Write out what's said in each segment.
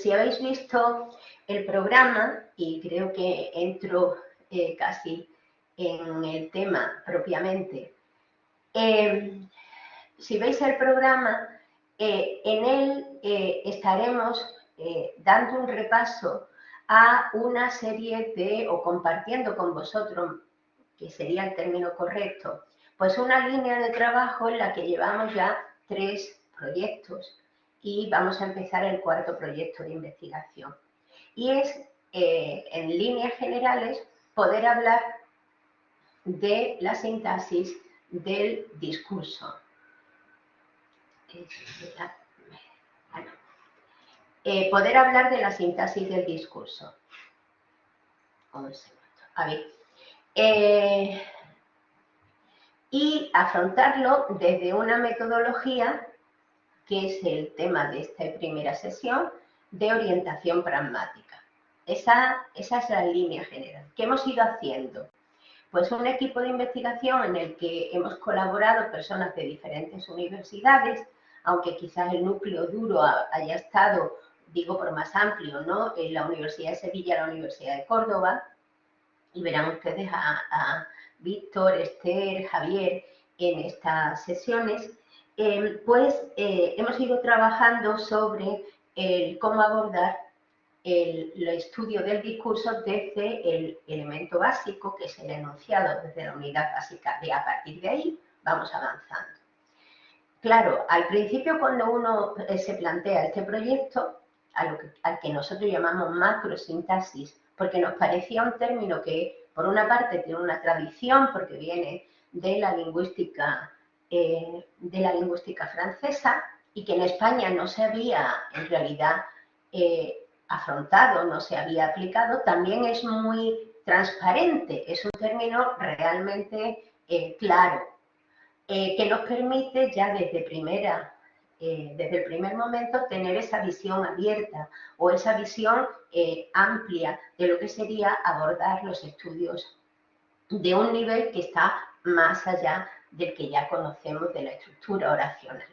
Si habéis visto el programa, y creo que entro casi en el tema propiamente, si veis el programa, en él estaremos dando un repaso a una serie de, o compartiendo con vosotros, que sería el término correcto, pues una línea de trabajo en la que llevamos ya 3 proyectos y vamos a empezar el 4º proyecto de investigación. Y es, en líneas generales, poder hablar de la sintaxis del discurso. Poder hablar de la sintaxis del discurso. A ver. Y afrontarlo desde una metodología, que es el tema de esta primera sesión, de orientación pragmática. Esa es la línea general. ¿Qué hemos ido haciendo? Pues un equipo de investigación en el que hemos colaborado personas de diferentes universidades, aunque quizás el núcleo duro haya estado, digo por más amplio, ¿no?, en la Universidad de Sevilla, la Universidad de Córdoba, y verán ustedes a Víctor, Esther, Javier en estas sesiones, pues hemos ido trabajando sobre cómo abordar el estudio del discurso desde el elemento básico, que es el enunciado, desde la unidad básica, y a partir de ahí vamos avanzando. Claro, al principio, cuando uno se plantea este proyecto, al que nosotros llamamos macrosintaxis, porque nos parecía un término que, por una parte, tiene una tradición, porque viene de la lingüística francesa, y que en España no se había, en realidad, afrontado, no se había aplicado, también es muy transparente, es un término realmente claro, que nos permite ya desde el primer momento tener esa visión abierta o esa visión amplia de lo que sería abordar los estudios de un nivel que está más allá del que ya conocemos de la estructura oracional.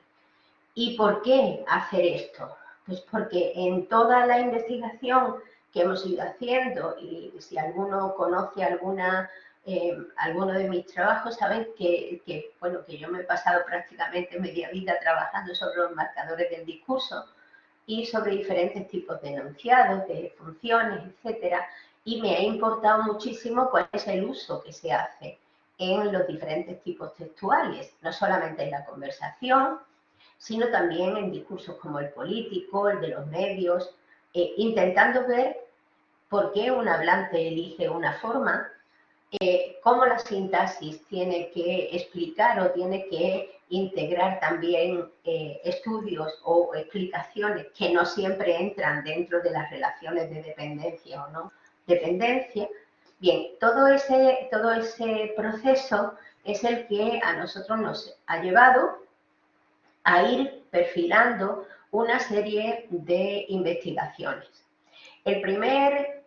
¿Y por qué hacer esto? Pues porque en toda la investigación que hemos ido haciendo, y si alguno conoce alguno de mis trabajos, saben que yo me he pasado prácticamente media vida trabajando sobre los marcadores del discurso y sobre diferentes tipos de enunciados, de funciones, etcétera, y me ha importado muchísimo cuál es el uso que se hace en los diferentes tipos textuales, no solamente en la conversación, sino también en discursos como el político, el de los medios, intentando ver por qué un hablante elige una forma, cómo la sintaxis tiene que explicar o tiene que integrar también estudios o explicaciones que no siempre entran dentro de las relaciones de dependencia o no dependencia. Bien, todo ese proceso es el que a nosotros nos ha llevado a ir perfilando una serie de investigaciones. El primer,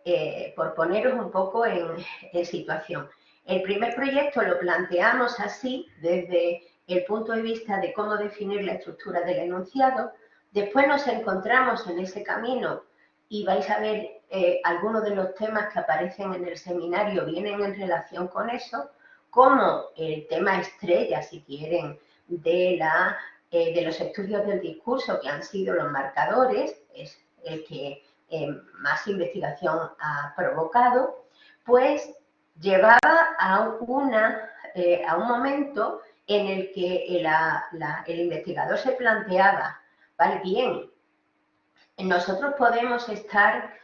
por poneros un poco en situación, el primer proyecto lo planteamos así, desde el punto de vista de cómo definir la estructura del enunciado. Después nos encontramos en ese camino y vais a ver algunos de los temas que aparecen en el seminario vienen en relación con eso, como el tema estrella, si quieren, de los estudios del discurso, que han sido los marcadores, es el que más investigación ha provocado, pues llevaba a un momento en el que el investigador se planteaba, vale, bien, nosotros podemos estar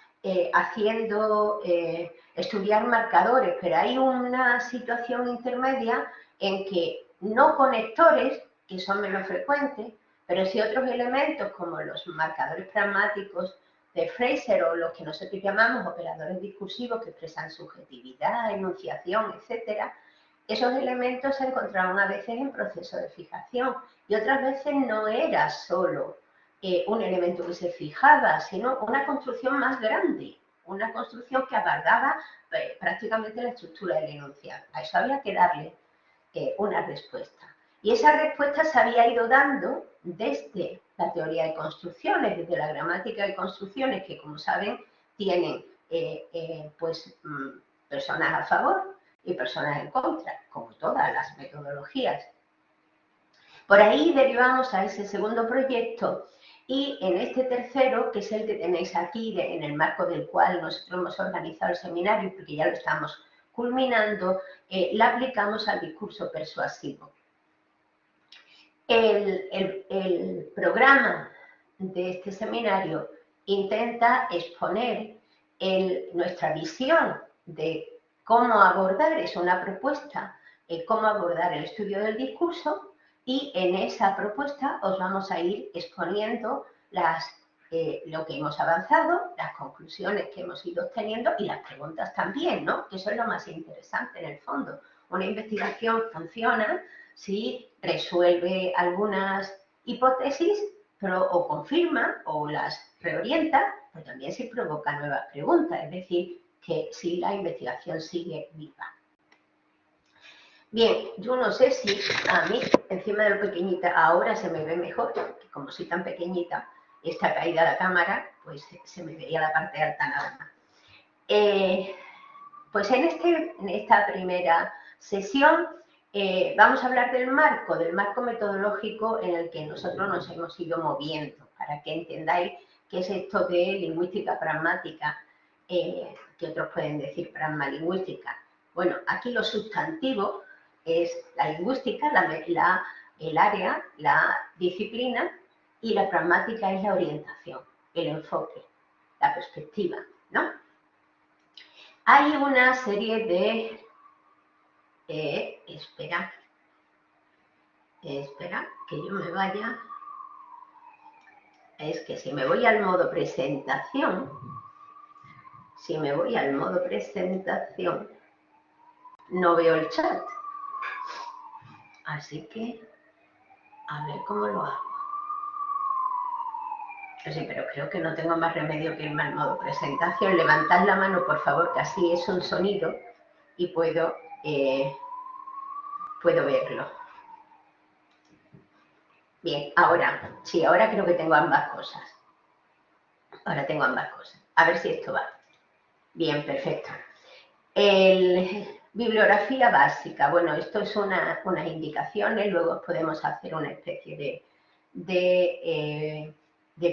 estudiar marcadores, pero hay una situación intermedia en que no conectores, que son menos frecuentes, pero sí otros elementos como los marcadores pragmáticos de Fraser o los que nosotros llamamos operadores discursivos que expresan subjetividad, enunciación, etcétera, esos elementos se encontraban a veces en proceso de fijación y otras veces no era solo un elemento que se fijaba, sino una construcción más grande, una construcción que abarcaba prácticamente la estructura del enunciado. A eso había que darle una respuesta. Y esa respuesta se había ido dando desde la teoría de construcciones, desde la gramática de construcciones, que como saben tienen personas a favor y personas en contra, como todas las metodologías. Por ahí derivamos a ese segundo proyecto y en este tercero, que es el que tenéis aquí, en el marco del cual nosotros hemos organizado el seminario, porque ya lo estamos culminando, la aplicamos al discurso persuasivo. El programa de este seminario intenta exponer nuestra visión de cómo abordar, es una propuesta, cómo abordar el estudio del discurso, y en esa propuesta os vamos a ir exponiendo lo que hemos avanzado, las conclusiones que hemos ido obteniendo y las preguntas también, ¿no? Que eso es lo más interesante en el fondo. Una investigación funciona si resuelve algunas hipótesis, o confirma o las reorienta, pero también si provoca nuevas preguntas, es decir, que si la investigación sigue viva. Bien, yo no sé si a mí, encima de lo pequeñita, ahora se me ve mejor, que como soy tan pequeñita, está caída la cámara, pues se me veía la parte alta nada más. Pues en esta primera sesión vamos a hablar del marco metodológico en el que nosotros nos hemos ido moviendo, para que entendáis qué es esto de lingüística pragmática, que otros pueden decir pragmalingüística. Bueno, aquí lo sustantivo es la lingüística, el área, la disciplina, y la pragmática es la orientación, el enfoque, la perspectiva, ¿no? Hay una serie de... espera, que yo me vaya. Es que si me voy al modo presentación, no veo el chat. Así que, a ver cómo lo hago. Sí, pero creo que no tengo más remedio que irme al modo presentación. Levantad la mano, por favor, que así es un sonido y puedo verlo. Bien, ahora, sí, ahora creo que tengo ambas cosas. A ver si esto va. Bien, perfecto. Bibliografía básica. Bueno, esto es unas indicaciones, luego podemos hacer una especie de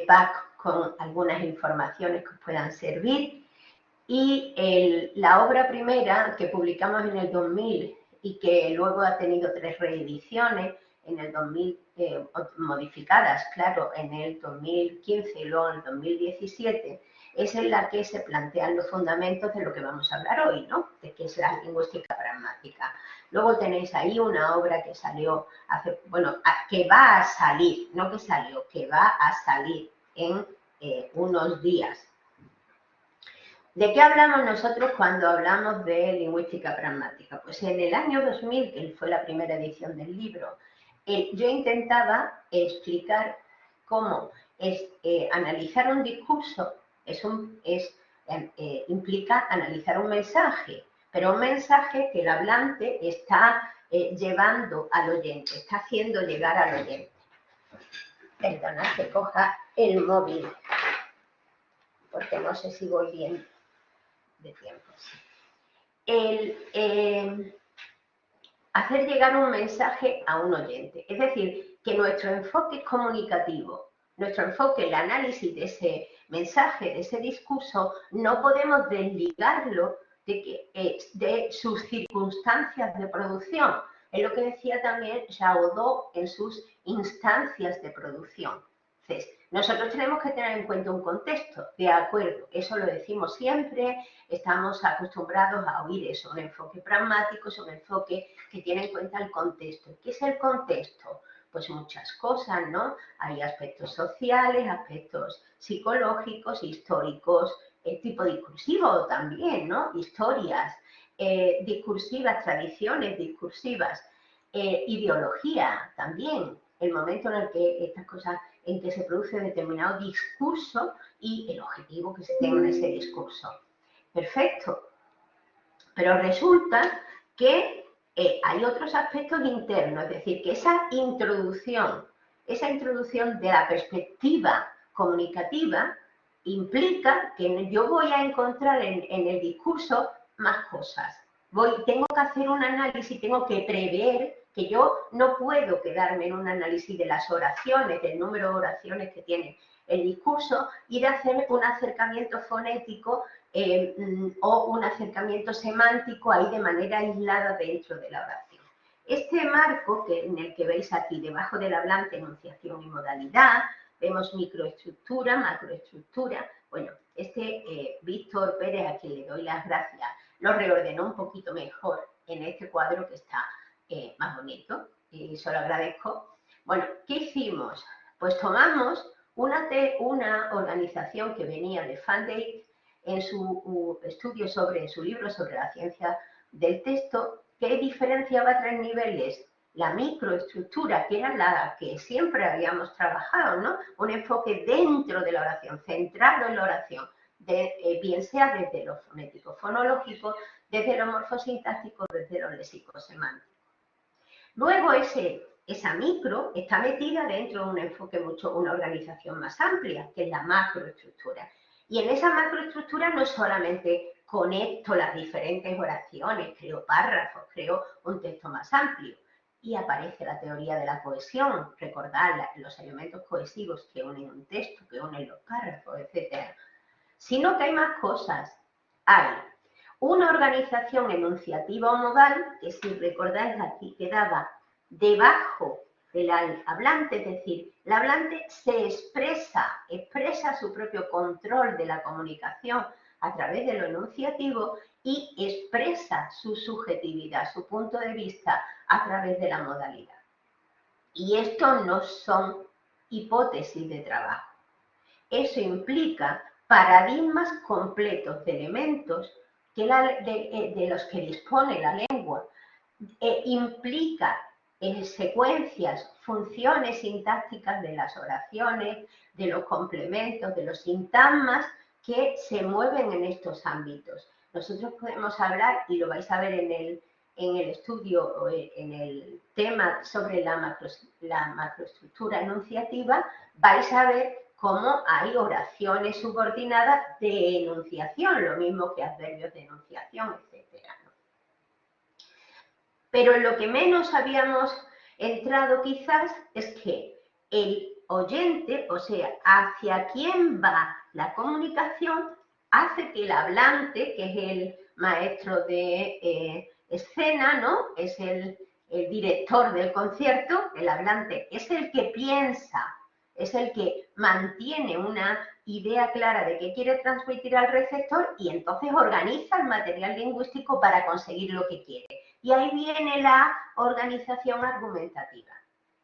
pack con algunas informaciones que os puedan servir. Y la obra primera, que publicamos en el 2000 y que luego ha tenido 3 reediciones, en el 2000 modificadas, claro, en el 2015 y luego en el 2017, es en la que se plantean los fundamentos de lo que vamos a hablar hoy, ¿no? De qué es la lingüística pragmática. Luego tenéis ahí una obra que salió que va a salir, no que salió, que va a salir en unos días. ¿De qué hablamos nosotros cuando hablamos de lingüística pragmática? Pues en el año 2000, que fue la primera edición del libro, yo intentaba explicar cómo analizar un discurso implica analizar un mensaje, pero un mensaje que el hablante está llevando al oyente, está haciendo llegar al oyente. Perdonad que coja el móvil, porque no sé si voy bien de tiempo. Hacer llegar un mensaje a un oyente, es decir, que nuestro enfoque comunicativo, nuestro enfoque, el análisis de ese mensaje, de ese discurso, no podemos desligarlo de sus circunstancias de producción. Es lo que decía también Jaudot en sus instancias de producción. Entonces, nosotros tenemos que tener en cuenta un contexto, de acuerdo, eso lo decimos siempre, estamos acostumbrados a oír eso, un enfoque pragmático es un enfoque que tiene en cuenta el contexto. ¿Qué es el contexto? Pues muchas cosas, ¿no? Hay aspectos sociales, aspectos psicológicos, históricos, el tipo discursivo también, ¿no? Historias discursivas, tradiciones discursivas, ideología también, el momento en el que estas cosas, en que se produce determinado discurso y el objetivo que se tenga en ese discurso. Perfecto. Pero resulta que hay otros aspectos internos, es decir, que esa introducción esa introducción de la perspectiva comunicativa implica que yo voy a encontrar en el discurso más cosas. Tengo que hacer un análisis, tengo que prever que yo no puedo quedarme en un análisis de las oraciones, del número de oraciones que tiene el discurso, ir a hacer un acercamiento fonético o un acercamiento semántico ahí de manera aislada dentro de la oración. Este marco en el que veis aquí, debajo del hablante, enunciación y modalidad, vemos microestructura, macroestructura. Bueno, Víctor Pérez, a quien le doy las gracias, lo reordenó un poquito mejor en este cuadro que está más bonito y se lo agradezco. Bueno, ¿qué hicimos? Pues tomamos una organización que venía de Van Dijk en su estudio en su libro sobre la ciencia del texto, que diferenciaba 3 niveles. La microestructura, que era la que siempre habíamos trabajado, ¿no? Un enfoque dentro de la oración, centrado en la oración, bien sea desde lo fonético fonológico, desde lo morfosintáctico, desde lo léxico-semántico. Luego esa micro está metida dentro de un enfoque una organización más amplia, que es la macroestructura. Y en esa macroestructura no solamente conecto las diferentes oraciones, creo párrafos, creo un texto más amplio. Y aparece la teoría de la cohesión, recordar los elementos cohesivos que unen un texto, que unen los párrafos, etc. Sino que hay más cosas. Hay una organización enunciativa o modal, que si recordáis aquí quedaba debajo del hablante, es decir, el hablante se expresa su propio control de la comunicación a través de lo enunciativo y expresa su subjetividad, su punto de vista a través de la modalidad. Y esto no son hipótesis de trabajo. Eso implica paradigmas completos de elementos de los que dispone la lengua. Implica secuencias, funciones sintácticas de las oraciones, de los complementos, de los sintagmas que se mueven en estos ámbitos. Nosotros podemos hablar, y lo vais a ver en el estudio o en el tema sobre la macroestructura enunciativa, vais a ver cómo hay oraciones subordinadas de enunciación, lo mismo que adverbios de enunciación, etc. Pero lo que menos habíamos entrado quizás es que el oyente, o sea, hacia quién va la comunicación, hace que el hablante, que es el maestro de escena, ¿no? Es el director del concierto, el hablante es el que piensa, es el que mantiene una idea clara de qué quiere transmitir al receptor y entonces organiza el material lingüístico para conseguir lo que quiere. Y ahí viene la organización argumentativa.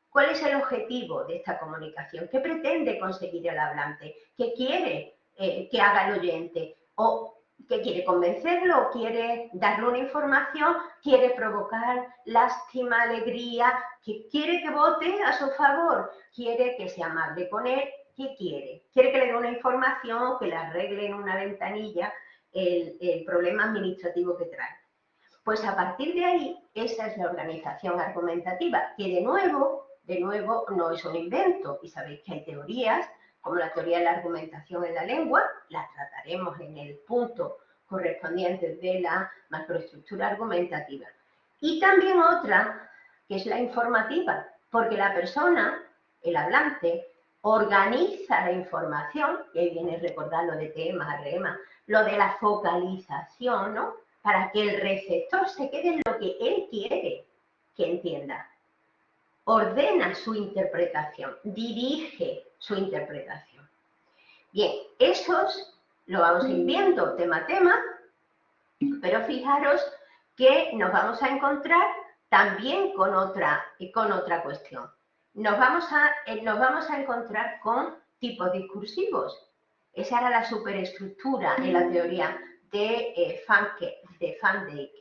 ¿Cuál es el objetivo de esta comunicación? ¿Qué pretende conseguir el hablante? ¿Qué quiere que haga el oyente? ¿O qué quiere convencerlo? ¿Quiere darle una información? ¿Quiere provocar lástima, alegría? ¿Quiere que vote a su favor? ¿Quiere que sea amable con él? ¿Qué quiere? ¿Quiere que le dé una información o que le arregle en una ventanilla el problema administrativo que trae? Pues a partir de ahí, esa es la organización argumentativa, que de nuevo, no es un invento. Y sabéis que hay teorías, como la teoría de la argumentación en la lengua, las trataremos en el punto correspondiente de la macroestructura argumentativa. Y también otra, que es la informativa, porque la persona, el hablante, organiza la información, y ahí viene recordar lo de tema, rema, lo de la focalización, ¿no? Para que el receptor se quede en lo que él quiere que entienda. Ordena su interpretación, dirige su interpretación. Bien, esos lo vamos a ir viendo tema a tema, pero fijaros que nos vamos a encontrar también con otra cuestión. Nos vamos a encontrar con tipos discursivos. Esa era la superestructura en la teoría de Van Dijk.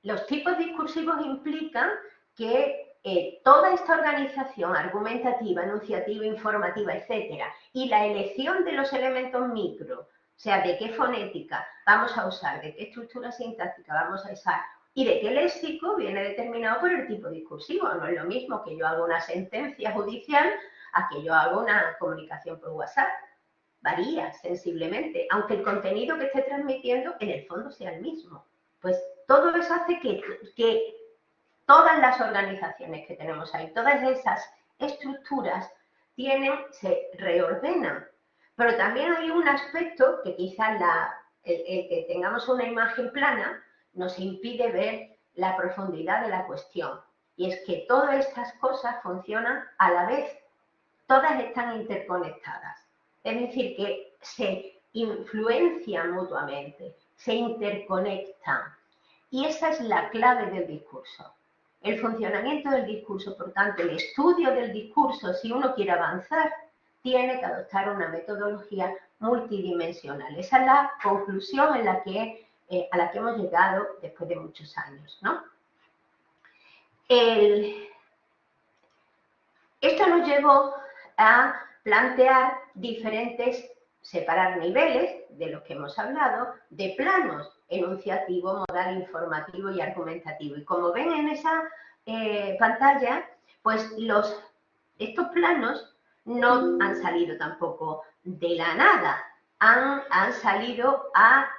Los tipos discursivos implican que toda esta organización argumentativa, enunciativa, informativa, etcétera, y la elección de los elementos micro, o sea, de qué fonética vamos a usar, de qué estructura sintáctica vamos a usar, y de que el léxico viene determinado por el tipo discursivo. No es lo mismo que yo haga una sentencia judicial a que yo haga una comunicación por WhatsApp. Varía sensiblemente, aunque el contenido que esté transmitiendo en el fondo sea el mismo. Pues todo eso hace que todas las organizaciones que tenemos ahí, todas esas estructuras se reordenan. Pero también hay un aspecto que quizás el que tengamos una imagen plana nos impide ver la profundidad de la cuestión. Y es que todas estas cosas funcionan a la vez. Todas están interconectadas. Es decir, que se influencian mutuamente, se interconectan. Y esa es la clave del discurso. El funcionamiento del discurso, por tanto, el estudio del discurso, si uno quiere avanzar, tiene que adoptar una metodología multidimensional. Esa es la conclusión a la que hemos llegado después de muchos años, ¿no? Esto nos llevó a plantear separar niveles de los que hemos hablado, de planos: enunciativo, modal, informativo y argumentativo. Y como ven en esa pantalla, pues estos planos no han salido tampoco de la nada, han salido a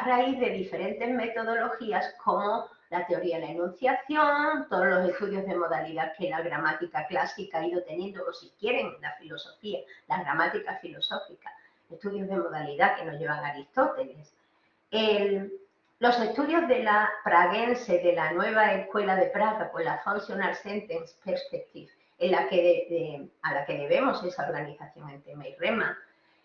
raíz de diferentes metodologías como la teoría de la enunciación, todos los estudios de modalidad que la gramática clásica ha ido teniendo, o si quieren, la filosofía, la gramática filosófica, estudios de modalidad que nos llevan a Aristóteles. Los estudios de la praguense, de la nueva escuela de Praga, con la Functional Sentence Perspective, a la que debemos esa organización en tema y rema,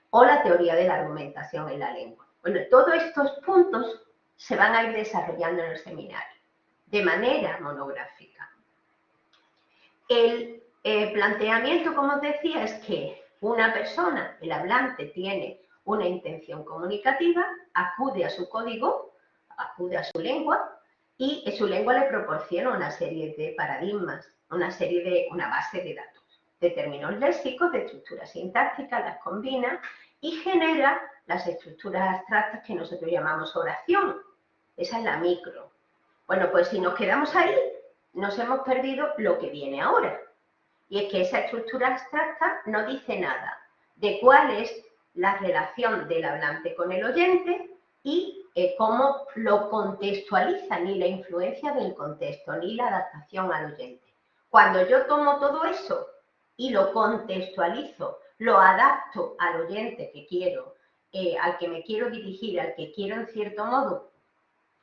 o la teoría de la argumentación en la lengua. Bueno, todos estos puntos se van a ir desarrollando en el seminario, de manera monográfica. El planteamiento, como os decía, es que una persona, el hablante, tiene una intención comunicativa, acude a su código, acude a su lengua, y su lengua le proporciona una serie de paradigmas, una base de datos, de términos léxicos, de estructuras sintácticas, las combina y genera las estructuras abstractas que nosotros llamamos oración. Esa es la micro. Bueno, pues si nos quedamos ahí, nos hemos perdido lo que viene ahora. Y es que esa estructura abstracta no dice nada de cuál es la relación del hablante con el oyente y cómo lo contextualiza, ni la influencia del contexto, ni la adaptación al oyente. Cuando yo tomo todo eso y lo contextualizo, lo adapto al oyente que quiero, al que me quiero dirigir, al que quiero en cierto modo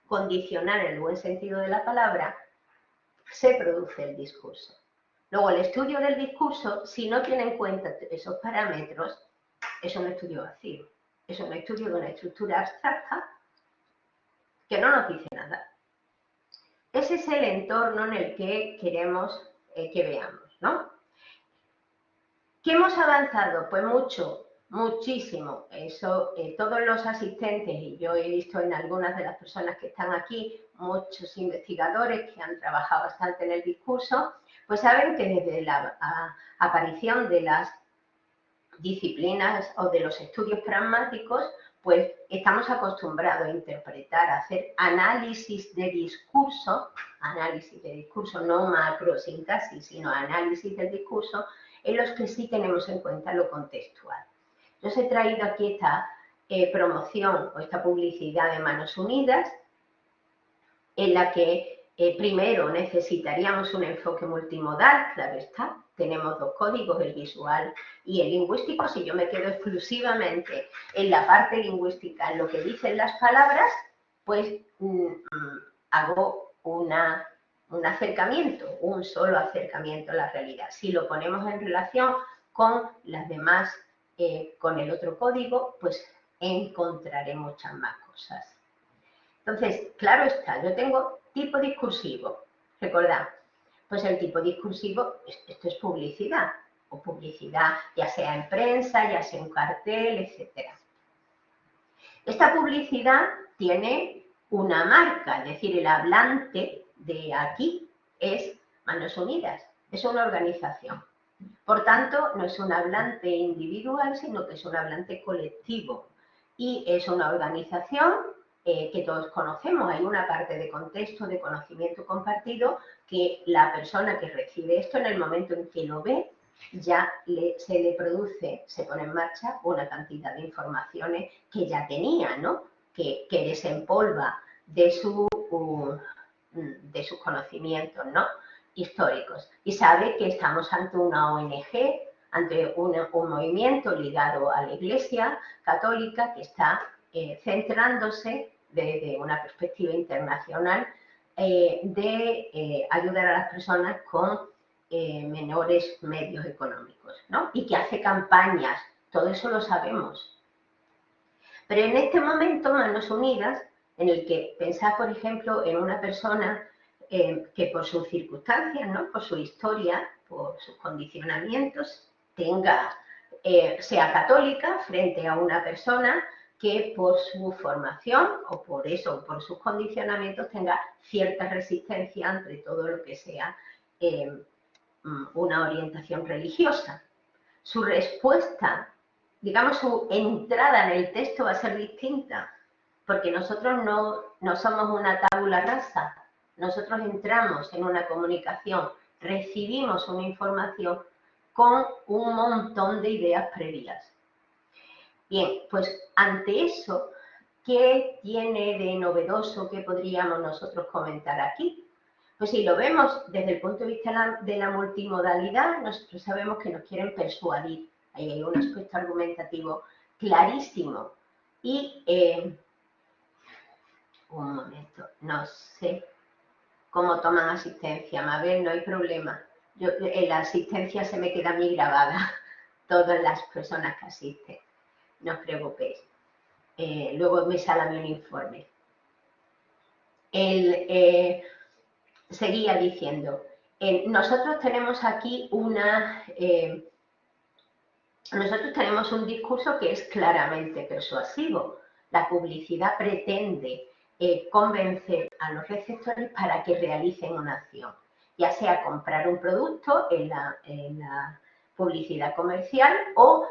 condicionar en el buen sentido de la palabra, se produce el discurso. Luego, el estudio del discurso, si no tiene en cuenta esos parámetros, es un estudio vacío. Es un estudio de una estructura abstracta que no nos dice nada. Ese es el entorno en el que queremos que veamos, ¿no? ¿Qué hemos avanzado? Pues muchísimo. Eso, todos los asistentes, y yo he visto en algunas de las personas que están aquí, muchos investigadores que han trabajado bastante en el discurso, pues saben que desde la aparición de las disciplinas o de los estudios pragmáticos, pues estamos acostumbrados a interpretar, a hacer análisis de discurso, no macrosintaxis, sino análisis del discurso, en los que sí tenemos en cuenta lo contextual. Yo os he traído aquí esta promoción o esta publicidad de Manos Unidas, en la que primero necesitaríamos un enfoque multimodal, claro está. Tenemos dos códigos, el visual y el lingüístico. Si yo me quedo exclusivamente en la parte lingüística, en lo que dicen las palabras, pues hago un acercamiento, un solo acercamiento a la realidad. Si lo ponemos en relación con las demás, con el otro código, pues encontraré muchas más cosas. Entonces, claro está, yo tengo tipo discursivo. Recordad, pues el tipo discursivo, esto es publicidad, o publicidad ya sea en prensa, ya sea un cartel, etc. Esta publicidad tiene una marca, es decir, el hablante de aquí es Manos Unidas, es una organización. Por tanto, no es un hablante individual, sino que es un hablante colectivo. Y es una organización que todos conocemos. Hay una parte de contexto, de conocimiento compartido, que la persona que recibe esto, en el momento en que lo ve, ya se le produce, se pone en marcha una cantidad de informaciones que ya tenía, ¿no? Que desempolva de sus conocimientos, ¿no? Históricos. Y sabe que estamos ante una ONG, ante un movimiento ligado a la Iglesia Católica que está centrándose desde una perspectiva internacional de ayudar a las personas con menores medios económicos, ¿no? Y que hace campañas, todo eso lo sabemos. Pero en este momento, Manos Unidas, en el que pensar, por ejemplo, en una persona que por sus circunstancias, ¿no? Por su historia, por sus condicionamientos, sea católica frente a una persona que por su formación o por eso, por sus condicionamientos, tenga cierta resistencia ante todo lo que sea una orientación religiosa. Su respuesta, digamos, su entrada en el texto va a ser distinta, porque nosotros no somos una tabula rasa. Nosotros entramos en una comunicación, recibimos una información con un montón de ideas previas. Bien, pues ante eso, ¿qué tiene de novedoso que podríamos nosotros comentar aquí? Pues si lo vemos desde el punto de vista de la multimodalidad, nosotros sabemos que nos quieren persuadir. Ahí hay un aspecto argumentativo clarísimo. Y, un momento, no sé cómo toman asistencia. Mabel, no hay problema. En la asistencia se me queda a mí grabada todas las personas que asisten. No os preocupéis. Luego me sale a mí un informe. Seguía diciendo, nosotros tenemos aquí nosotros tenemos un discurso que es claramente persuasivo. La publicidad pretende convencer a los receptores para que realicen una acción, ya sea comprar un producto en la publicidad comercial o,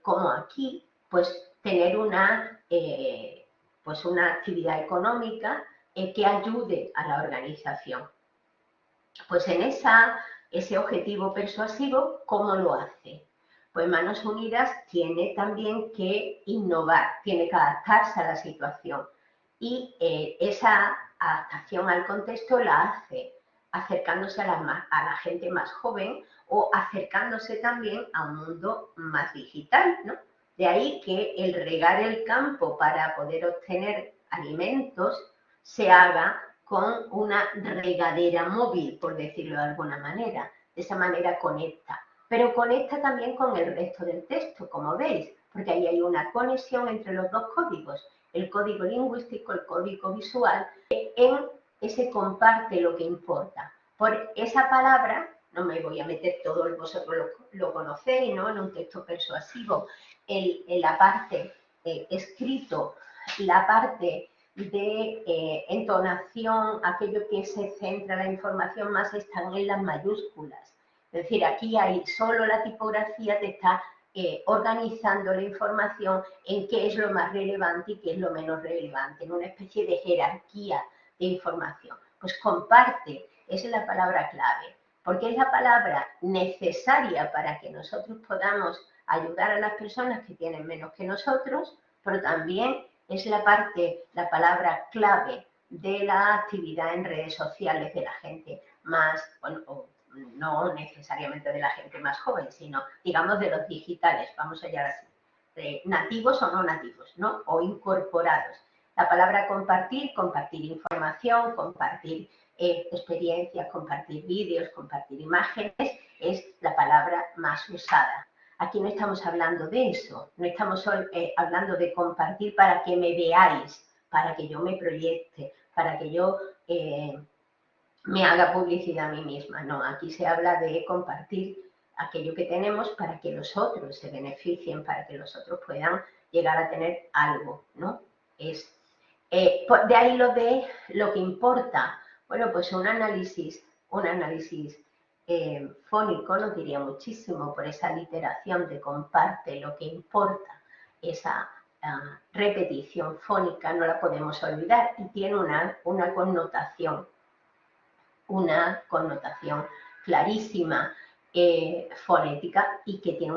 como aquí, pues tener una actividad económica que ayude a la organización. Pues en ese objetivo persuasivo, ¿cómo lo hace? Pues Manos Unidas tiene también que innovar, tiene que adaptarse a la situación. Y esa adaptación al contexto la hace acercándose a la gente más joven o acercándose también a un mundo más digital, ¿no? De ahí que el regar el campo para poder obtener alimentos se haga con una regadera móvil, por decirlo de alguna manera. De esa manera conecta. Pero conecta también con el resto del texto, como veis, porque ahí hay una conexión entre los dos códigos, el código lingüístico, el código visual, en ese comparte lo que importa. Por esa palabra, no me voy a meter todos vosotros lo conocéis, ¿no? En un texto persuasivo, en la parte escrito, la parte de entonación, aquello que se centra la información más están en las mayúsculas. Es decir, aquí hay solo la tipografía te está organizando la información en qué es lo más relevante y qué es lo menos relevante, en una especie de jerarquía de información. Pues comparte, esa es la palabra clave, porque es la palabra necesaria para que nosotros podamos ayudar a las personas que tienen menos que nosotros, pero también es la palabra clave de la actividad en redes sociales de la gente más, bueno, no necesariamente de la gente más joven, sino, digamos, de los digitales, vamos a llamar así, de nativos o no nativos, ¿no? O incorporados. La palabra compartir información, compartir experiencias, compartir vídeos, compartir imágenes, es la palabra más usada. Aquí no estamos hablando de eso, no estamos hablando de compartir para que me veáis, para que yo me proyecte, para que yo me haga publicidad a mí misma. No, aquí se habla de compartir aquello que tenemos para que los otros se beneficien, para que los otros puedan llegar a tener algo, ¿no? De ahí lo que importa. Bueno, pues un análisis fónico nos diría muchísimo por esa literación de comparte lo que importa, esa repetición fónica no la podemos olvidar y tiene una connotación clarísima fonética y que tiene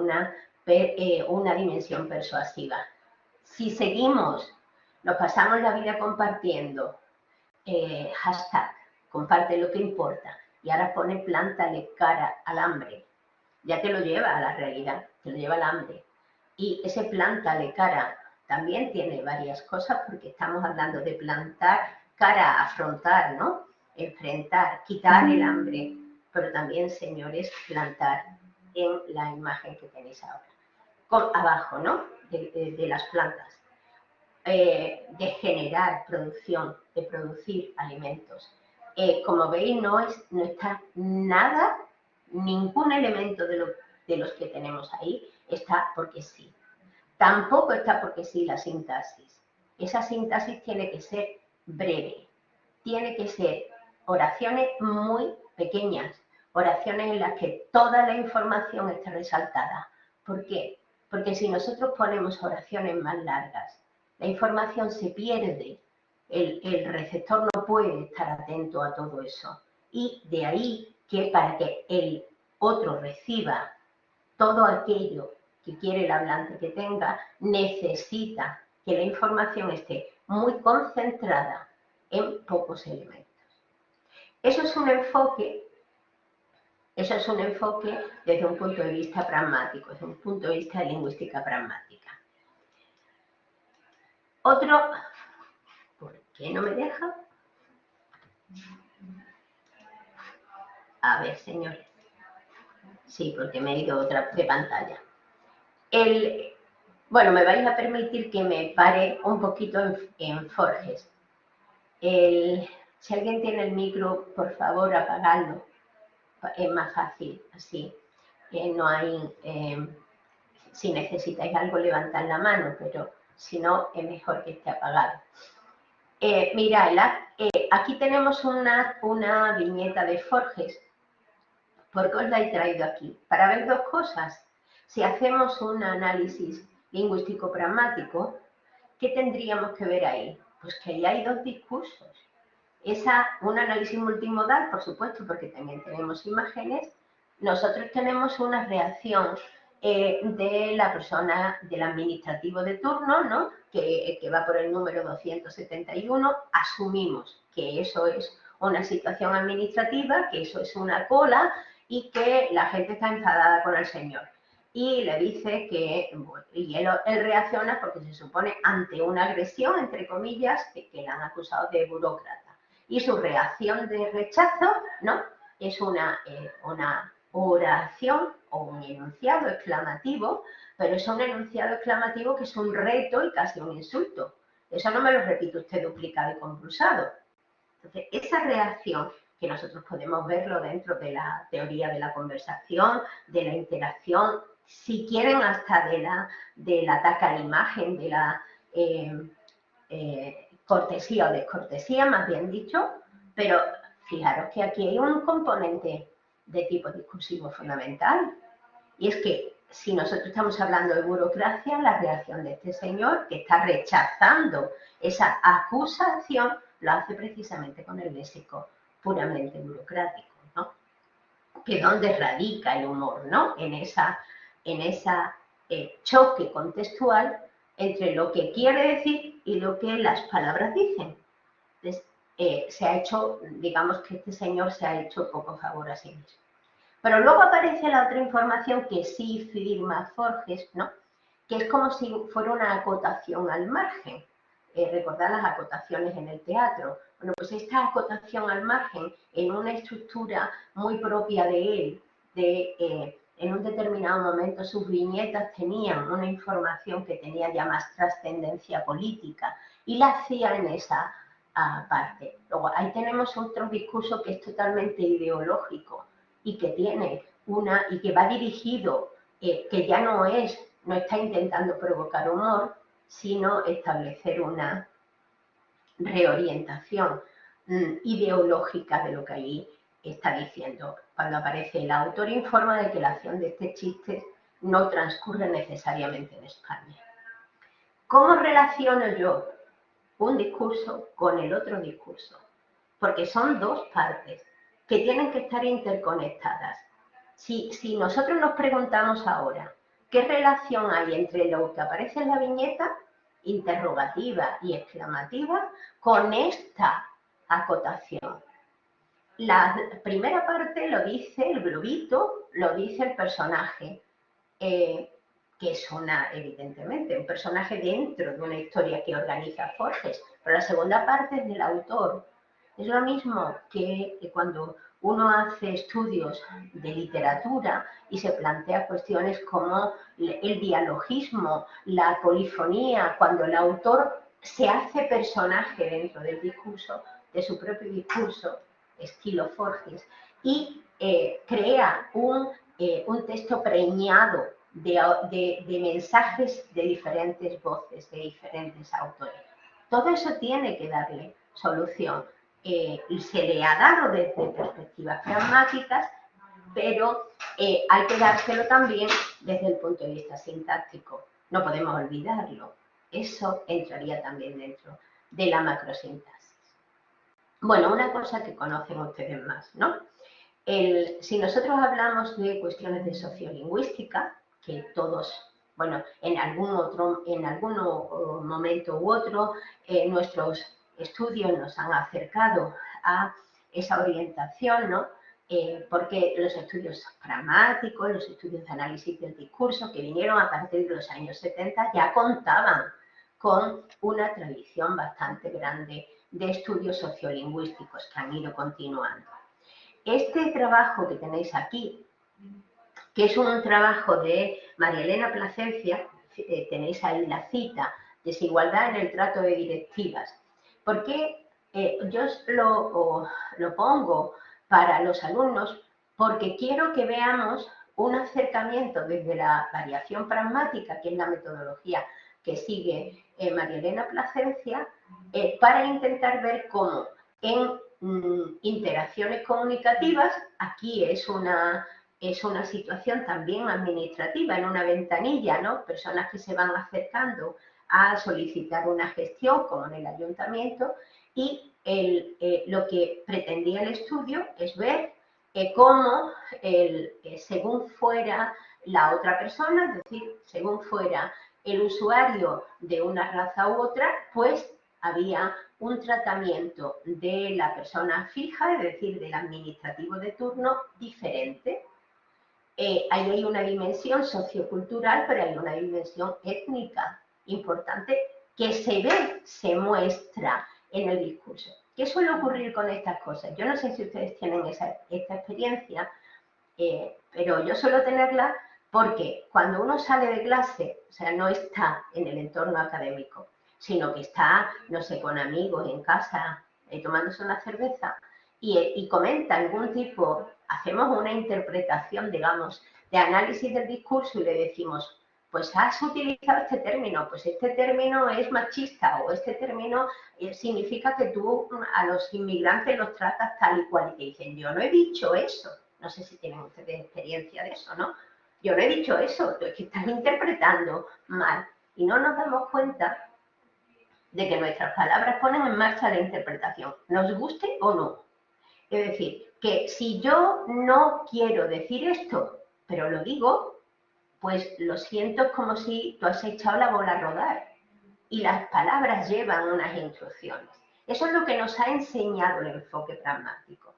una dimensión persuasiva. Si seguimos, nos pasamos la vida compartiendo, hashtag, comparte lo que importa, y ahora pone plántale cara al hambre, ya te lo lleva a la realidad, te lo lleva al hambre. Y ese plántale cara también tiene varias cosas, porque estamos hablando de plantar cara, afrontar, ¿no? Enfrentar, quitar el hambre, pero también, señores, plantar en la imagen que tenéis ahora. Abajo, ¿no? De las plantas. De generar producción, de producir alimentos. Como veis, no está nada, ningún elemento de los que tenemos ahí está porque sí. Tampoco está porque sí la sintaxis. Esa sintaxis tiene que ser breve, tiene que ser oraciones muy pequeñas, oraciones en las que toda la información esté resaltada. ¿Por qué? Porque si nosotros ponemos oraciones más largas, la información se pierde, el receptor no puede estar atento a todo eso. Y de ahí que para que el otro reciba todo aquello que quiere el hablante que tenga, necesita que la información esté muy concentrada en pocos elementos. Eso es un enfoque desde un punto de vista pragmático, desde un punto de vista de lingüística pragmática. Otro, ¿por qué no me deja? A ver, señores. Sí, porque me he ido otra de pantalla. Bueno, me vais a permitir que me pare un poquito en Forges. Si alguien tiene el micro, por favor, apagadlo. Es más fácil, así. No hay... si necesitáis algo, levantad la mano, pero si no, es mejor que esté apagado. Mirad, aquí tenemos una viñeta de Forges. ¿Por qué os la he traído aquí? Para ver dos cosas. Si hacemos un análisis lingüístico pragmático, ¿qué tendríamos que ver ahí? Pues que ahí hay dos discursos. Un análisis multimodal, por supuesto, porque también tenemos imágenes. Nosotros tenemos una reacción de la persona, del administrativo de turno, ¿no? que va por el número 271. Asumimos que eso es una situación administrativa, que eso es una cola y que la gente está enfadada con el señor. Y le dice que, bueno, y él reacciona porque se supone ante una agresión, entre comillas, que le han acusado de burócrata. Y su reacción de rechazo, ¿no? Es una oración o un enunciado exclamativo, pero es un enunciado exclamativo que es un reto y casi un insulto. Eso no me lo repite usted duplicado y compulsado. Entonces, esa reacción, que nosotros podemos verlo dentro de la teoría de la conversación, de la interacción, si quieren hasta del ataque a la imagen, de la cortesía o descortesía, más bien dicho, pero fijaros que aquí hay un componente de tipo discursivo fundamental, y es que si nosotros estamos hablando de burocracia, la reacción de este señor que está rechazando esa acusación lo hace precisamente con el léxico puramente burocrático, ¿no? Que es donde radica el humor, ¿no? En esa choque contextual entre lo que quiere decir y lo que las palabras dicen. Entonces, se ha hecho, digamos que este señor se ha hecho poco favor a sí mismo. Pero luego aparece la otra información que sí firma Forges, ¿no? Que es como si fuera una acotación al margen. Recordad las acotaciones en el teatro. Bueno, pues esta acotación al margen, en una estructura muy propia de él, en un determinado momento sus viñetas tenían una información que tenía ya más trascendencia política y la hacía en esa parte. Luego, ahí tenemos otro discurso que es totalmente ideológico y que tiene y que va dirigido, que ya no está intentando provocar humor, sino establecer una reorientación ideológica de lo que allí está diciendo. Cuando aparece el autor informa de que la acción de este chiste no transcurre necesariamente en España. ¿Cómo relaciono yo un discurso con el otro discurso? Porque son dos partes que tienen que estar interconectadas. Si nosotros nos preguntamos ahora, ¿qué relación hay entre lo que aparece en la viñeta, interrogativa y exclamativa, con esta acotación? La primera parte lo dice el globito, lo dice el personaje, que es evidentemente un personaje dentro de una historia que organiza Forges, pero la segunda parte es del autor. Es lo mismo que cuando uno hace estudios de literatura y se plantea cuestiones como el dialogismo, la polifonía, cuando el autor se hace personaje dentro del discurso, de su propio discurso, estilo Forges, y crea un texto preñado de mensajes de diferentes voces, de diferentes autores. Todo eso tiene que darle solución. Se le ha dado desde perspectivas pragmáticas, pero hay que dárselo también desde el punto de vista sintáctico. No podemos olvidarlo. Eso entraría también dentro de la macrosintaxis. Bueno, una cosa que conocen ustedes más, ¿no? Si nosotros hablamos de cuestiones de sociolingüística, que todos, bueno, en algún momento u otro, nuestros estudios nos han acercado a esa orientación, ¿no? Porque los estudios pragmáticos, los estudios de análisis del discurso que vinieron a partir de los años 70 ya contaban con una tradición bastante grande de estudios sociolingüísticos que han ido continuando. Este trabajo que tenéis aquí, que es un trabajo de María Elena Plasencia, tenéis ahí la cita, Desigualdad en el trato de directivas. ¿Por qué yo lo pongo para los alumnos? Porque quiero que veamos un acercamiento desde la variación pragmática, que es la metodología que sigue María Elena Plasencia, para intentar ver cómo en interacciones comunicativas, aquí es una situación también administrativa, en una ventanilla, ¿no? Personas que se van acercando a solicitar una gestión, como en el ayuntamiento, y lo que pretendía el estudio es ver cómo, según fuera la otra persona, es decir, según fuera el usuario de una raza u otra, pues había un tratamiento de la persona fija, es decir, del administrativo de turno, diferente. Ahí hay una dimensión sociocultural, pero hay una dimensión étnica importante que se ve, se muestra en el discurso. ¿Qué suele ocurrir con estas cosas? Yo no sé si ustedes tienen esta experiencia, pero yo suelo tenerla porque cuando uno sale de clase, o sea, no está en el entorno académico, sino que está, no sé, con amigos en casa, tomándose una cerveza, y comenta algún tipo, hacemos una interpretación, digamos, de análisis del discurso y le decimos, pues has utilizado este término, pues este término es machista, o este término significa que tú a los inmigrantes los tratas tal y cual, y te dicen, yo no he dicho eso. No sé si tienen ustedes experiencia de eso, ¿no? Yo no he dicho eso, es que están interpretando mal. Y no nos damos cuenta de que nuestras palabras ponen en marcha la interpretación, nos guste o no. Es decir, que si yo no quiero decir esto, pero lo digo, pues lo siento, es como si tú has echado la bola a rodar. Y las palabras llevan unas instrucciones. Eso es lo que nos ha enseñado el enfoque pragmático.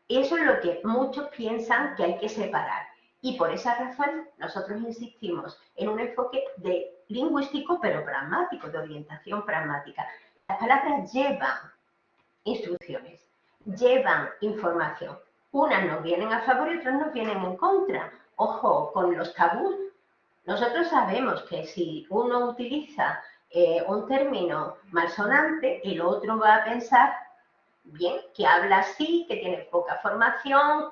Eso es lo que muchos piensan que hay que separar. Y por esa razón nosotros insistimos en un enfoque lingüístico, pero pragmático, de orientación pragmática. Las palabras llevan instrucciones, llevan información. Unas nos vienen a favor y otras nos vienen en contra. Ojo, con los tabús. Nosotros sabemos que si uno utiliza un término malsonante, el otro va a pensar, bien, que habla así, que tiene poca formación,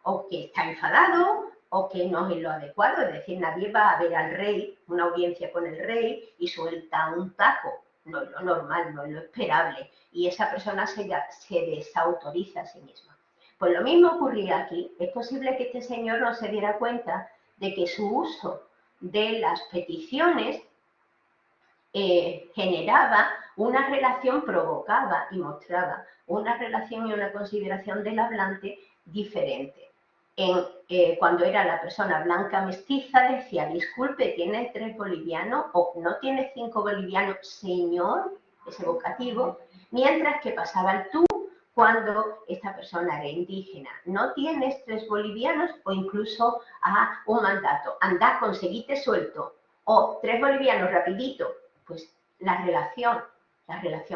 o que está enfadado, o que no es lo adecuado. Es decir, nadie va a ver al rey, una audiencia con el rey, y suelta un taco. No es lo normal, no es lo esperable. Y esa persona se desautoriza a sí misma. Pues lo mismo ocurría aquí. Es posible que este señor no se diera cuenta de que su uso de las peticiones generaba una relación, provocaba y mostraba una relación y una consideración del hablante diferente. Cuando era la persona blanca mestiza, decía, disculpe, ¿tiene 3 bolivianos? O no tiene 5 bolivianos, señor, ese vocativo, mientras que pasaba el tú cuando esta persona era indígena. No tienes 3 bolivianos, o incluso a un mandato, anda, conseguite suelto, o 3 bolivianos rapidito. Pues la relación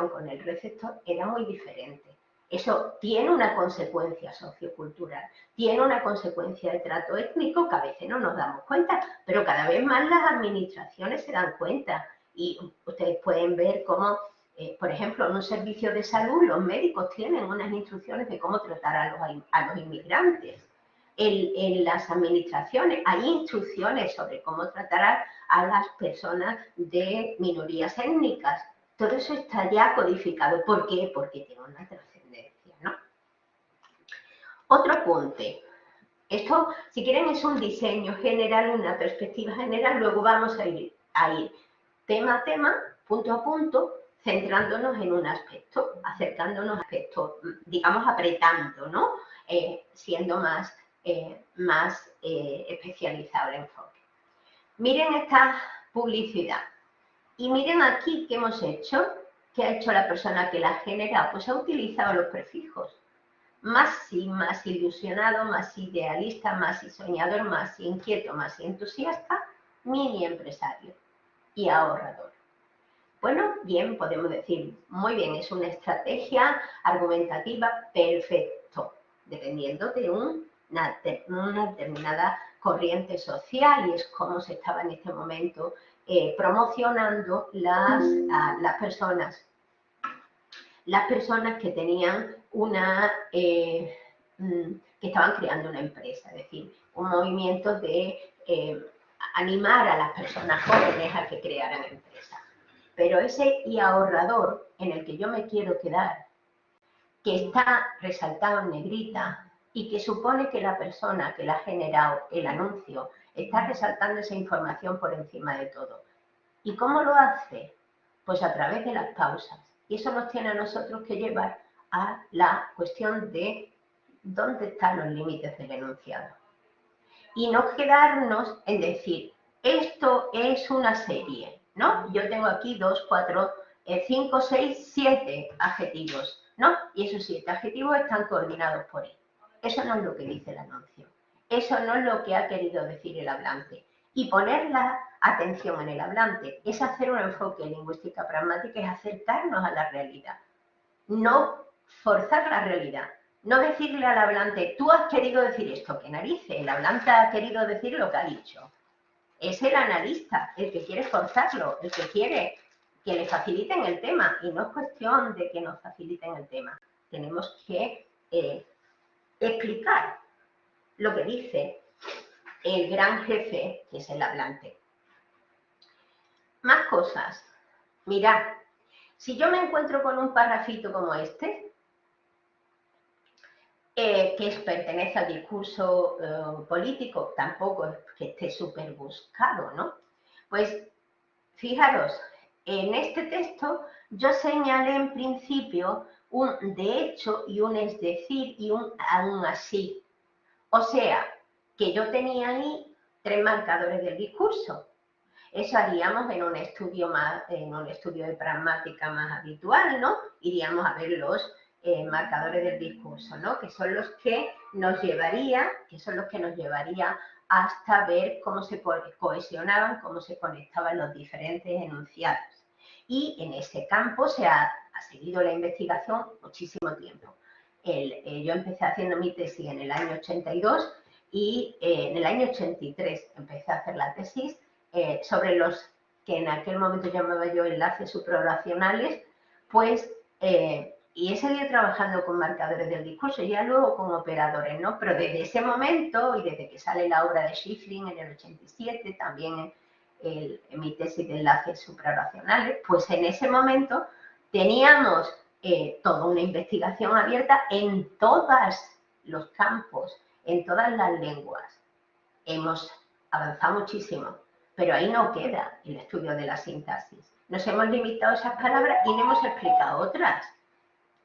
con el receptor era muy diferente. Eso tiene una consecuencia sociocultural, tiene una consecuencia de trato étnico que a veces no nos damos cuenta, pero cada vez más las administraciones se dan cuenta. Y ustedes pueden ver cómo, por ejemplo, en un servicio de salud los médicos tienen unas instrucciones de cómo tratar a los inmigrantes. En las administraciones hay instrucciones sobre cómo tratar a las personas de minorías étnicas. Todo eso está ya codificado. ¿Por qué? Porque tiene una trascendencia, ¿no? Otro apunte. Esto, si quieren, es un diseño general, una perspectiva general. Luego vamos a ir tema a tema, punto a punto, centrándonos en un aspecto, acercándonos a aspectos, digamos, apretando, ¿no? Siendo más especializado el enfoque. Miren esta publicidad. Y miren aquí qué hemos hecho, qué ha hecho la persona que la ha generado, pues ha utilizado los prefijos. Más ilusionado, más idealista, más soñador, más inquieto, más entusiasta, mini empresario y ahorrador. Bueno, bien, podemos decir, muy bien, es una estrategia argumentativa perfecto, dependiendo de una determinada corriente social, y es como se estaba en este momento promocionando las personas que tenían que estaban creando una empresa, es decir, un movimiento de animar a las personas jóvenes a que crearan empresas. Pero ese y ahorrador en el que yo me quiero quedar, que está resaltado en negrita y que supone que la persona que la ha generado el anuncio está resaltando esa información por encima de todo. ¿Y cómo lo hace? Pues a través de las pausas. Y eso nos tiene a nosotros que llevar a la cuestión de dónde están los límites del enunciado. Y no quedarnos en decir, esto es una serie, ¿no? Yo tengo aquí 2, 4, 5, 6, 7 adjetivos, ¿no? Y esos 7 adjetivos están coordinados por él. Eso no es lo que dice el anuncio. Eso no es lo que ha querido decir el hablante. Y poner la atención en el hablante es hacer un enfoque en lingüística pragmática, es acercarnos a la realidad. No forzar la realidad. No decirle al hablante, tú has querido decir esto, que narices, el hablante ha querido decir lo que ha dicho. Es el analista el que quiere forzarlo, el que quiere que le faciliten el tema, y no es cuestión de que nos faciliten el tema. Tenemos que explicar lo que dice el gran jefe, que es el hablante. Más cosas. Mirad, si yo me encuentro con un parrafito como este, que pertenece al discurso político, tampoco es que esté súper buscado, ¿no? Pues fijaros, en este texto yo señalé en principio un de hecho y un es decir y un aún así. O sea, que yo tenía ahí 3 marcadores del discurso. Eso haríamos en un estudio de pragmática más habitual, ¿no? Iríamos a ver los marcadores del discurso, ¿no? Que son los que nos llevaría hasta ver cómo se cohesionaban, cómo se conectaban los diferentes enunciados. Y en ese campo se ha seguido la investigación muchísimo tiempo. Yo empecé haciendo mi tesis en el año 82 y en el año 83 empecé a hacer la tesis sobre los que en aquel momento llamaba yo enlaces suprarracionales, pues, y he seguido trabajando con marcadores del discurso, ya luego con operadores, ¿no? Pero desde ese momento, y desde que sale la obra de Schiffrin en el 87, también en mi tesis de enlaces suprarracionales, pues en ese momento teníamos toda una investigación abierta en todos los campos, en todas las lenguas. Hemos avanzado muchísimo, pero ahí no queda el estudio de la sintaxis. Nos hemos limitado a esas palabras y no hemos explicado otras.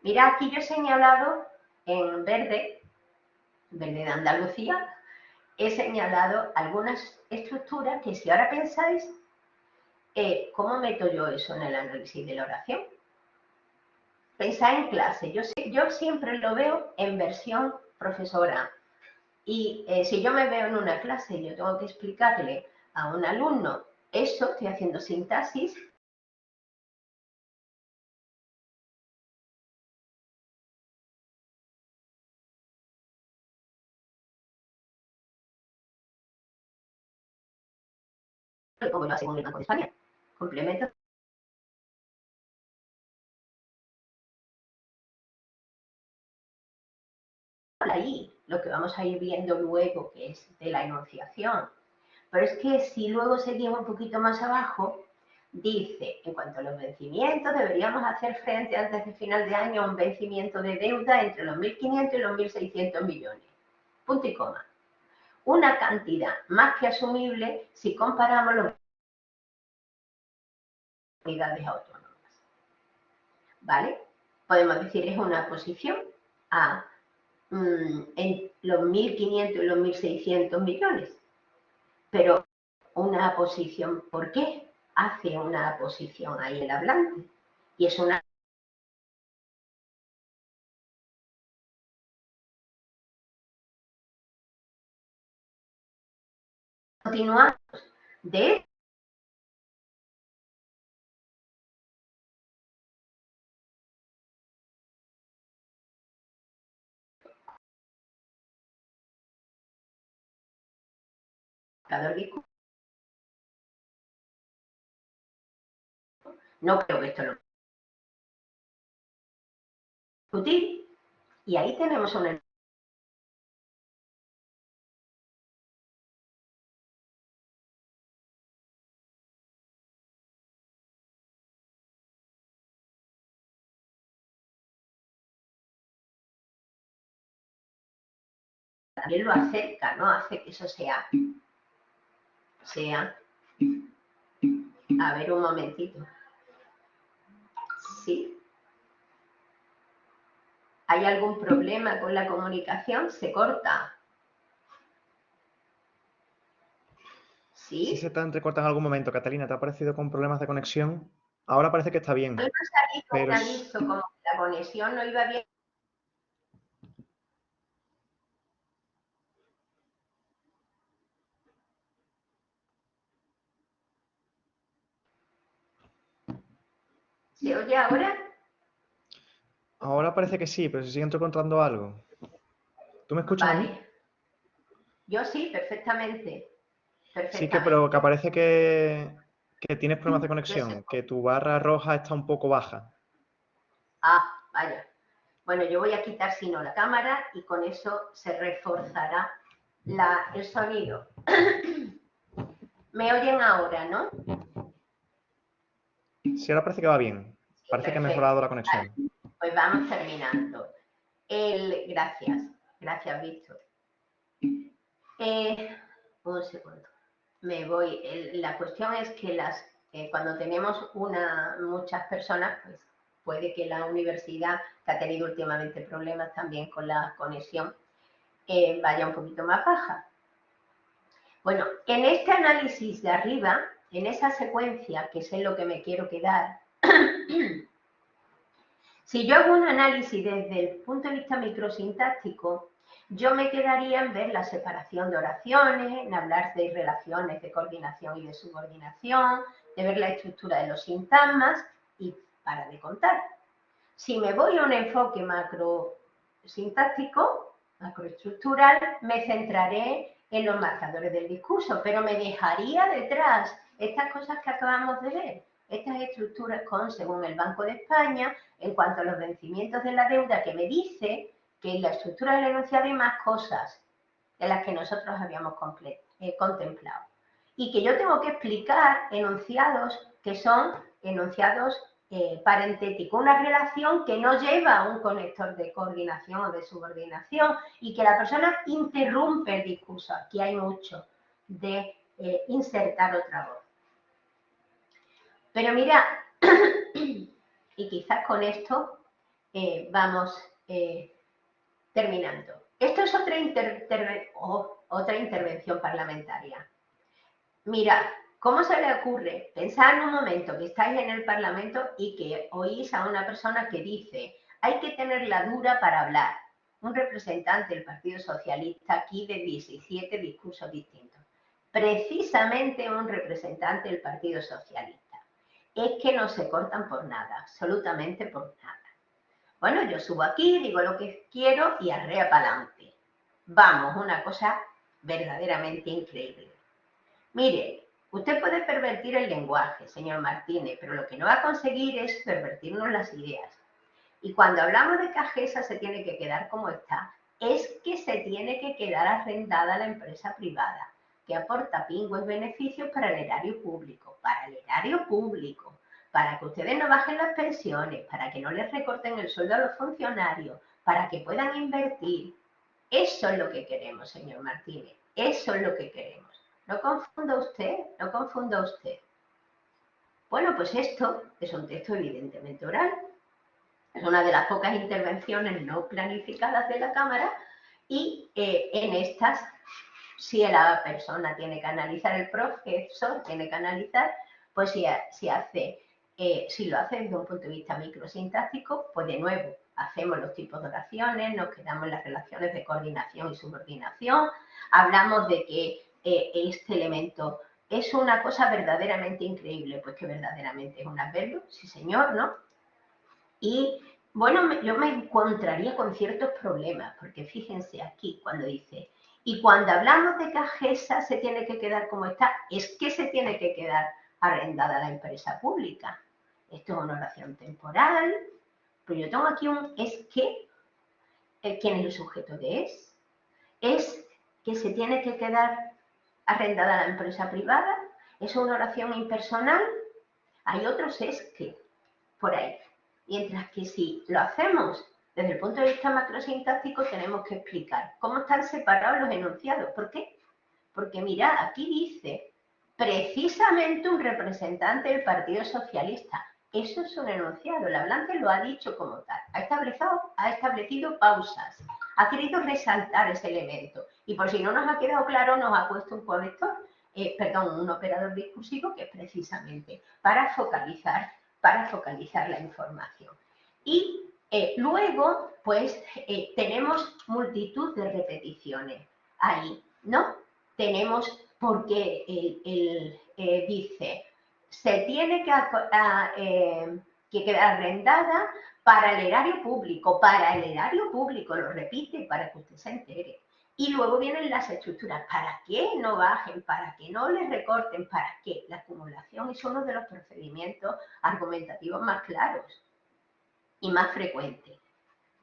Mira, aquí yo he señalado en verde de Andalucía, he señalado algunas estructuras que si ahora pensáis, ¿cómo meto yo eso en el análisis de la oración? Pensad en clase. Yo siempre lo veo en versión profesora. Y si yo me veo en una clase y yo tengo que explicarle a un alumno eso, estoy haciendo sintaxis. Como lo hace con el Banco de España. Complemento. Ahí, lo que vamos a ir viendo luego, que es de la enunciación. Pero es que si luego seguimos un poquito más abajo, dice, en cuanto a los vencimientos, deberíamos hacer frente antes de final de año a un vencimiento de deuda entre los 1.500 y los 1.600 millones. Punto y coma. Una cantidad más que asumible si comparamos las unidades autónomas. ¿Vale? Podemos decir, es una posición a en los 1.500 y los 1.600 millones. Pero una posición, ¿por qué hace una posición ahí el hablante? Y es una... Continuamos. De no creo que esto lo discutir. Y ahí tenemos una... También lo acerca, ¿no? Hace que eso sea... A ver, un momentito. Sí. ¿Hay algún problema con la comunicación? ¿Se corta? ¿Sí? Sí se te entrecorta en algún momento. Catalina, ¿te ha parecido con problemas de conexión? Ahora parece que está bien. No ha salido un aviso como que la conexión no iba bien. ¿Se oye ahora? Ahora parece que sí, pero se sigue entrecortando algo. ¿Tú me escuchas a mí? Vale. Yo sí, perfectamente. Sí, pero que aparece que tienes problemas de conexión, que tu barra roja está un poco baja. Ah, vaya. Bueno, yo voy a quitar si no la cámara y con eso se reforzará el sonido. Me oyen ahora, ¿no? Sí, ahora parece que va bien. Sí, Parece que ha perfecto. mejorado la conexión. Vale. Pues vamos terminando. Gracias, Víctor. Un segundo. Me voy. La cuestión es que cuando tenemos muchas personas, pues puede que la universidad, que ha tenido últimamente problemas también con la conexión, vaya un poquito más baja. Bueno, en este análisis de arriba, en esa secuencia, que es en lo que me quiero quedar, si yo hago un análisis desde el punto de vista microsintáctico, yo me quedaría en ver la separación de oraciones, en hablar de relaciones de coordinación y de subordinación, de ver la estructura de los sintagmas y para de contar. Si me voy a un enfoque macrosintáctico, macroestructural, me centraré en los marcadores del discurso, pero me dejaría detrás estas cosas que acabamos de ver, estas estructuras según el Banco de España, en cuanto a los vencimientos de la deuda, que me dice que en la estructura del enunciado hay más cosas de las que nosotros habíamos contemplado. Y que yo tengo que explicar enunciados que son enunciados parentéticos, una relación que no lleva un conector de coordinación o de subordinación y que la persona interrumpe el discurso. Aquí hay mucho de insertar otra voz. Pero mira, y quizás con esto vamos terminando. Esto es otra intervención parlamentaria. Mirad, ¿cómo se le ocurre? Pensad en un momento que estáis en el Parlamento y que oís a una persona que dice hay que tener la dura para hablar. Un representante del Partido Socialista aquí de 17 discursos distintos. Precisamente un representante del Partido Socialista. Es que no se cortan por nada, absolutamente por nada. Bueno, yo subo aquí, digo lo que quiero y arrea para adelante. Vamos, una cosa verdaderamente increíble. Mire, usted puede pervertir el lenguaje, señor Martínez, pero lo que no va a conseguir es pervertirnos las ideas. Y cuando hablamos de que Agesa se tiene que quedar como está, es que se tiene que quedar arrendada a la empresa privada, que aporta pingües beneficios para el erario público, para que ustedes no bajen las pensiones, para que no les recorten el sueldo a los funcionarios, para que puedan invertir. Eso es lo que queremos, señor Martínez, eso es lo que queremos. No confunda usted, no confunda usted. Bueno, pues esto es un texto evidentemente oral. Es una de las pocas intervenciones no planificadas de la Cámara y en estas, si la persona tiene que analizar, el profesor tiene que analizar, pues si lo hace desde un punto de vista microsintáctico, pues de nuevo, hacemos los tipos de oraciones, nos quedamos en las relaciones de coordinación y subordinación, hablamos de que este elemento es una cosa verdaderamente increíble, pues que verdaderamente es un adverbio, sí señor, ¿no? Y bueno, yo me encontraría con ciertos problemas, porque fíjense aquí cuando dice, y cuando hablamos de que Agesa se tiene que quedar como está, es que se tiene que quedar arrendada a la empresa pública. Esto es una oración temporal, pero yo tengo aquí un es que, ¿quién es el sujeto de es? Es que se tiene que quedar arrendada a la empresa privada, es una oración impersonal, hay otros es que, por ahí. Mientras que si lo hacemos desde el punto de vista macrosintáctico, tenemos que explicar cómo están separados los enunciados. ¿Por qué? Porque mirad, aquí dice precisamente un representante del Partido Socialista. Eso es un enunciado, el hablante lo ha dicho como tal. Ha establecido pausas, ha querido resaltar ese elemento. Y por si no nos ha quedado claro, nos ha puesto un corrector, un operador discursivo que es precisamente para focalizar la información. Y luego, pues, tenemos multitud de repeticiones ahí, ¿no? Tenemos, porque él dice, se tiene que quedar arrendada para el erario público, lo repite para que usted se entere. Y luego vienen las estructuras, ¿para qué no bajen? ¿Para que no les recorten? ¿Para qué? La acumulación es uno de los procedimientos argumentativos más claros y más frecuentes.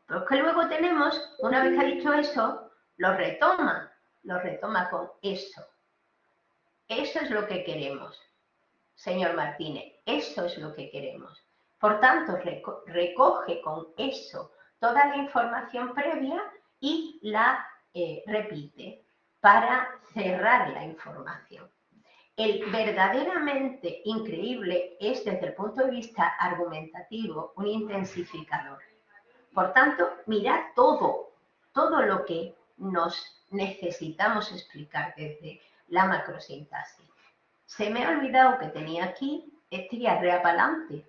Pero es que luego tenemos, una vez que ha dicho eso, lo retoma con eso. Eso es lo que queremos, señor Martínez, eso es lo que queremos. Por tanto, recoge con eso toda la información previa y la repite para cerrar la información. El verdaderamente increíble es, desde el punto de vista argumentativo, un intensificador. Por tanto, mirad todo lo que nos necesitamos explicar desde la macrosintaxis. Se me ha olvidado que tenía aquí este y arrea para adelante.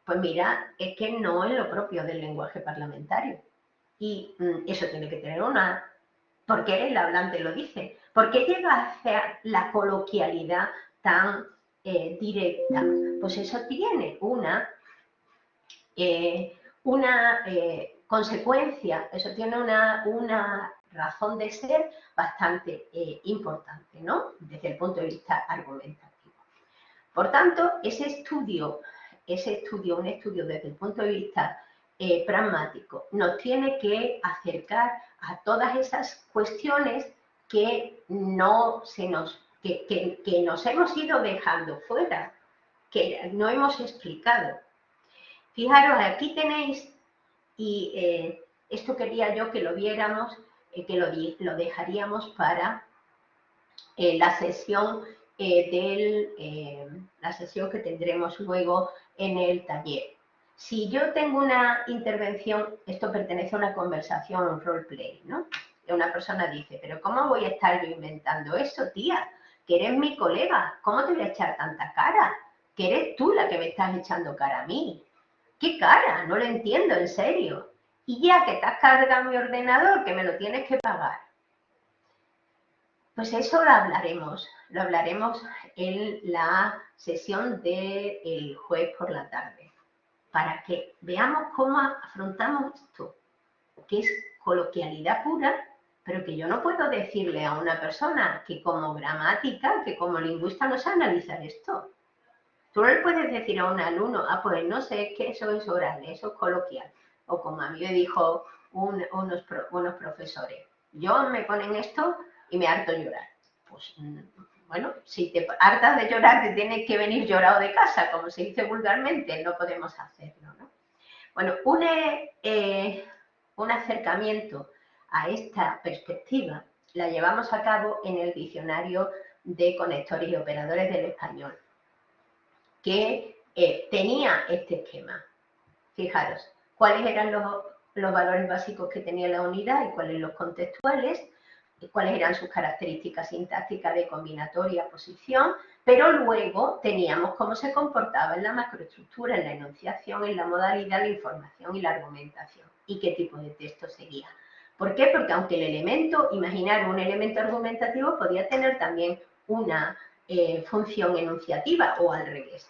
Pues mira, es que no es lo propio del lenguaje parlamentario. Y eso tiene que tener una... ¿Por qué el hablante lo dice? ¿Por qué llega a hacer la coloquialidad tan directa? Pues eso tiene una consecuencia, eso tiene una razón de ser bastante importante, ¿no? Desde el punto de vista argumentativo. Por tanto, un estudio desde el punto de vista pragmático, nos tiene que acercar a todas esas cuestiones que nos hemos ido dejando fuera, que no hemos explicado. Fijaros, aquí tenéis, y esto quería yo que lo viéramos, que lo dejaríamos para la sesión de la sesión que tendremos luego en el taller. Si yo tengo una intervención, esto pertenece a una conversación, un roleplay, ¿no? Y una persona dice, pero ¿cómo voy a estar yo inventando eso, tía? Que eres mi colega, ¿cómo te voy a echar tanta cara? Que eres tú la que me estás echando cara a mí. ¿Qué cara? No lo entiendo, en serio. Y ya que te has cargado mi ordenador, que me lo tienes que pagar. Pues eso lo hablaremos en la sesión del jueves por la tarde, para que veamos cómo afrontamos esto, que es coloquialidad pura, pero que yo no puedo decirle a una persona que como gramática, que como lingüista no sabe analizar esto. Tú no le puedes decir a un alumno, pues no sé, que eso es oral, eso es coloquial. O como a mí me dijo unos profesores, yo me ponen esto y me harto llorar. Pues bueno, si te hartas de llorar, te tienes que venir llorado de casa, como se dice vulgarmente, no podemos hacerlo, ¿no? Bueno, un acercamiento a esta perspectiva la llevamos a cabo en el diccionario de conectores y operadores del español, que tenía este esquema. Fijaros, cuáles eran los valores básicos que tenía la unidad y cuáles los contextuales, y cuáles eran sus características sintácticas de combinatoria, posición, pero luego teníamos cómo se comportaba en la macroestructura, en la enunciación, en la modalidad, la información y la argumentación, y qué tipo de texto seguía. ¿Por qué? Porque aunque el elemento, imaginar un elemento argumentativo podía tener también una función enunciativa o al revés.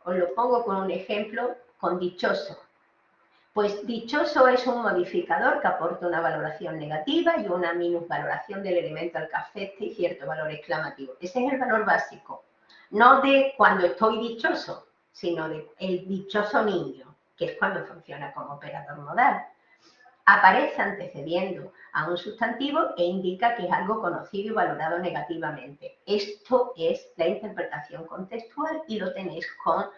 Os lo pongo con un ejemplo con dichoso. Pues dichoso es un modificador que aporta una valoración negativa y una minusvaloración del elemento al que afecte y cierto valor exclamativo. Ese es el valor básico. No de cuando estoy dichoso, sino de el dichoso niño, que es cuando funciona como operador modal. Aparece antecediendo a un sustantivo e indica que es algo conocido y valorado negativamente. Esto es la interpretación contextual y lo tenéis con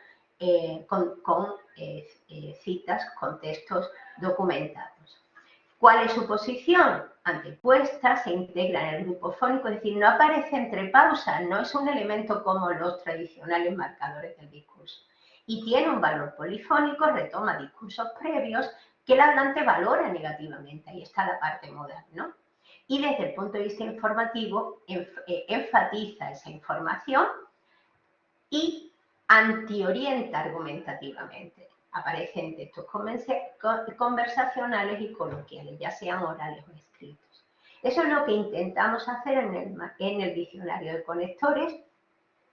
citas, contextos documentados. ¿Cuál es su posición? Antepuesta, se integra en el grupo fónico, es decir, no aparece entre pausas, no es un elemento como los tradicionales marcadores del discurso. Y tiene un valor polifónico, retoma discursos previos que el hablante valora negativamente. Ahí está la parte modal, ¿no? Y desde el punto de vista informativo, enfatiza esa información y antiorienta argumentativamente. Aparecen textos conversacionales y coloquiales, ya sean orales o escritos. Eso es lo que intentamos hacer en el diccionario de conectores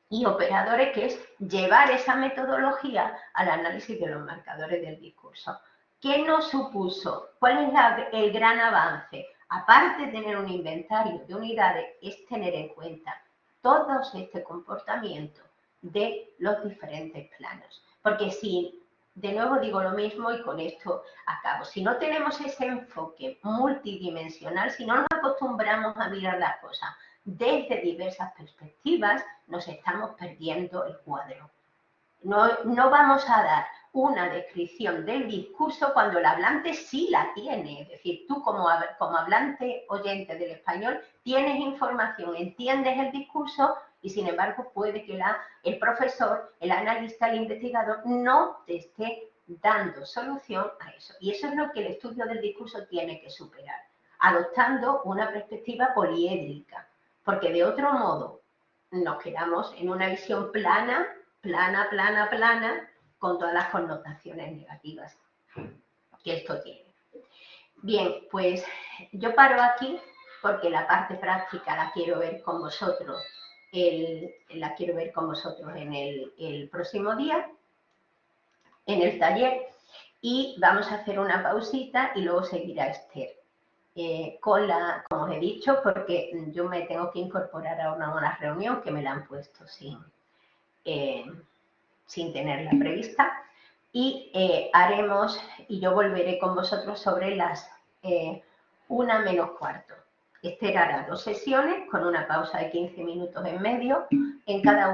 y operadores, que es llevar esa metodología al análisis de los marcadores del discurso. ¿Qué nos supuso? ¿Cuál es el gran avance? Aparte de tener un inventario de unidades, es tener en cuenta todo este comportamiento de los diferentes planos. Porque si, de nuevo digo lo mismo y con esto acabo, si no tenemos ese enfoque multidimensional, si no nos acostumbramos a mirar las cosas desde diversas perspectivas, nos estamos perdiendo el cuadro. No vamos a dar una descripción del discurso cuando el hablante sí la tiene. Es decir, tú como hablante oyente del español tienes información, entiendes el discurso y sin embargo puede que el profesor, el analista, el investigador no te esté dando solución a eso. Y eso es lo que el estudio del discurso tiene que superar, adoptando una perspectiva poliédrica, porque de otro modo nos quedamos en una visión plana, con todas las connotaciones negativas que esto tiene. Bien, pues yo paro aquí porque la parte práctica la quiero ver con vosotros, en el próximo día, en el taller, y vamos a hacer una pausita y luego seguirá Esther. Como os he dicho, porque yo me tengo que incorporar a una reunión que me la han puesto sin tenerla prevista, y yo volveré con vosotros sobre las 1 menos cuarto. Esther hará 2 sesiones con una pausa de 15 minutos en medio en cada una.